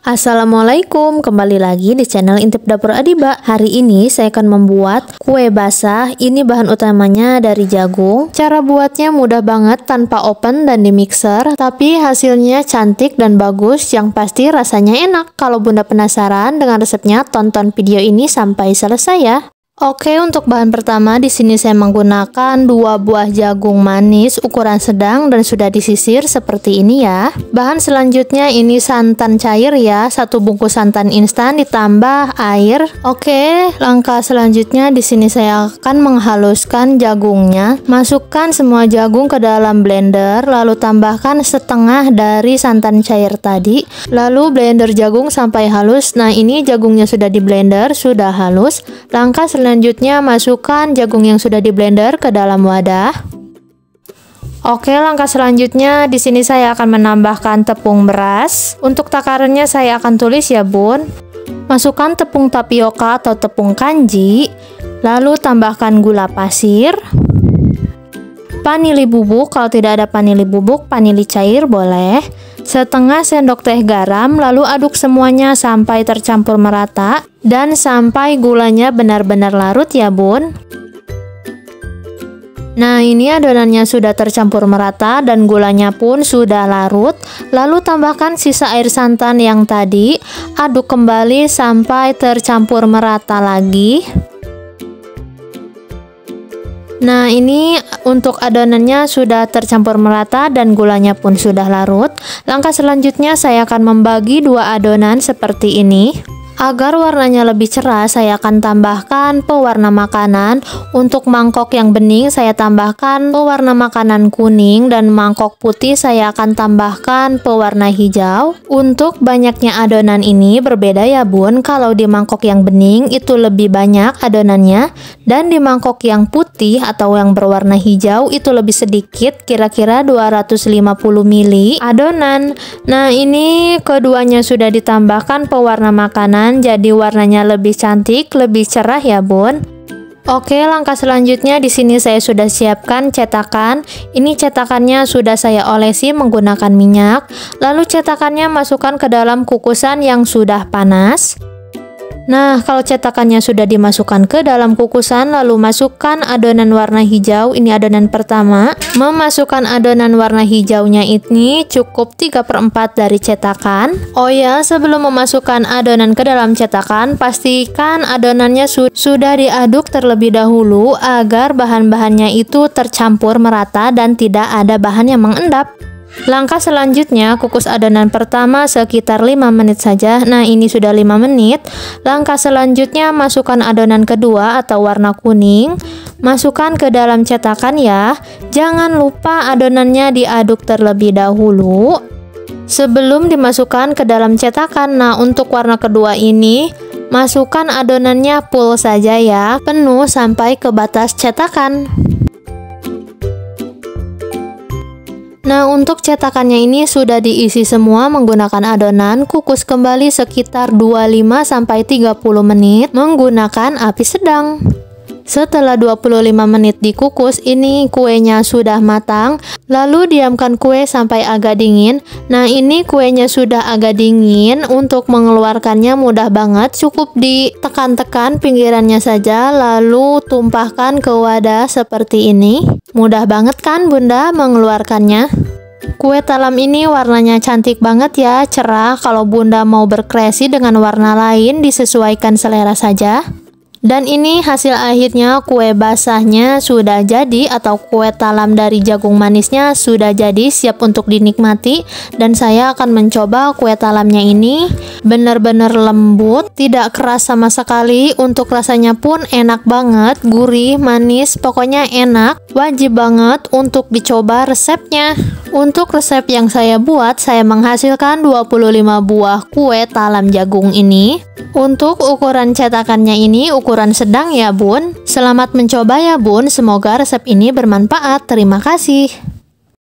Assalamualaikum, kembali lagi di channel Intip Dapur Adiba. Hari ini saya akan membuat kue basah. Ini bahan utamanya dari jagung. Cara buatnya mudah banget tanpa oven dan di mixer, tapi hasilnya cantik dan bagus, yang pasti rasanya enak. Kalau Bunda penasaran dengan resepnya, tonton video ini sampai selesai ya. Oke, untuk bahan pertama di sini saya menggunakan 2 buah jagung manis ukuran sedang dan sudah disisir seperti ini ya. Bahan selanjutnya ini santan cair ya, 1 bungkus santan instan ditambah air. Oke, langkah selanjutnya di sini saya akan menghaluskan jagungnya. Masukkan semua jagung ke dalam blender, lalu tambahkan setengah dari santan cair tadi. Lalu blender jagung sampai halus. Nah, ini jagungnya sudah di blender, sudah halus. Langkah selanjutnya masukkan jagung yang sudah di blender ke dalam wadah. Oke, langkah selanjutnya di sini saya akan menambahkan tepung beras. Untuk takarannya saya akan tulis ya, Bun. Masukkan tepung tapioka atau tepung kanji, lalu tambahkan gula pasir, vanili bubuk, kalau tidak ada vanili bubuk, vanili cair boleh, setengah sendok teh garam, lalu aduk semuanya sampai tercampur merata dan sampai gulanya benar-benar larut ya, Bun. Nah, ini adonannya sudah tercampur merata dan gulanya pun sudah larut. Lalu tambahkan sisa air santan yang tadi, aduk kembali sampai tercampur merata lagi. Nah, ini untuk adonannya sudah tercampur merata dan gulanya pun sudah larut. Langkah selanjutnya saya akan membagi 2 adonan seperti ini. Agar warnanya lebih cerah, saya akan tambahkan pewarna makanan. Untuk mangkok yang bening, saya tambahkan pewarna makanan kuning, dan mangkok putih saya akan tambahkan pewarna hijau. Untuk banyaknya adonan ini berbeda ya, Bun. Kalau di mangkok yang bening itu lebih banyak adonannya, dan di mangkok yang putih atau yang berwarna hijau itu lebih sedikit, kira-kira 250 ml adonan. Nah, ini keduanya sudah ditambahkan pewarna makanan, jadi warnanya lebih cantik, lebih cerah ya, Bun. Oke, langkah selanjutnya di sini saya sudah siapkan cetakan. Ini cetakannya sudah saya olesi menggunakan minyak. Lalu cetakannya masukkan ke dalam kukusan yang sudah panas. Nah, kalau cetakannya sudah dimasukkan ke dalam kukusan, lalu masukkan adonan warna hijau. Ini adonan pertama. Memasukkan adonan warna hijaunya ini cukup 3/4 dari cetakan. Oh ya, sebelum memasukkan adonan ke dalam cetakan, pastikan adonannya sudah diaduk terlebih dahulu agar bahan-bahannya itu tercampur merata dan tidak ada bahan yang mengendap. Langkah selanjutnya, kukus adonan pertama sekitar 5 menit saja. Nah, ini sudah 5 menit. Langkah selanjutnya, masukkan adonan kedua atau warna kuning. Masukkan ke dalam cetakan ya. Jangan lupa adonannya diaduk terlebih dahulu sebelum dimasukkan ke dalam cetakan. Nah, untuk warna kedua ini, masukkan adonannya full saja ya, penuh sampai ke batas cetakan. Nah, untuk cetakannya ini sudah diisi semua menggunakan adonan. Kukus kembali sekitar 25-30 menit menggunakan api sedang. Setelah 25 menit dikukus, ini kuenya sudah matang. Lalu diamkan kue sampai agak dingin. Nah, ini kuenya sudah agak dingin. Untuk mengeluarkannya mudah banget. Cukup ditekan-tekan pinggirannya saja, lalu tumpahkan ke wadah seperti ini. Mudah banget kan, Bunda, mengeluarkannya? Kue talam ini warnanya cantik banget ya, cerah. Kalau Bunda mau berkreasi dengan warna lain, disesuaikan selera saja. Dan ini hasil akhirnya, kue basahnya sudah jadi atau kue talam dari jagung manisnya sudah jadi, siap untuk dinikmati. Dan saya akan mencoba kue talamnya ini. Benar-benar lembut, tidak keras sama sekali. Untuk rasanya pun enak banget, gurih, manis, pokoknya enak. Wajib banget untuk dicoba resepnya. Untuk resep yang saya buat, saya menghasilkan 25 buah kue talam jagung ini. Untuk ukuran cetakannya ini ukuran sedang ya, Bun. Selamat mencoba ya, Bun. Semoga resep ini bermanfaat. Terima kasih.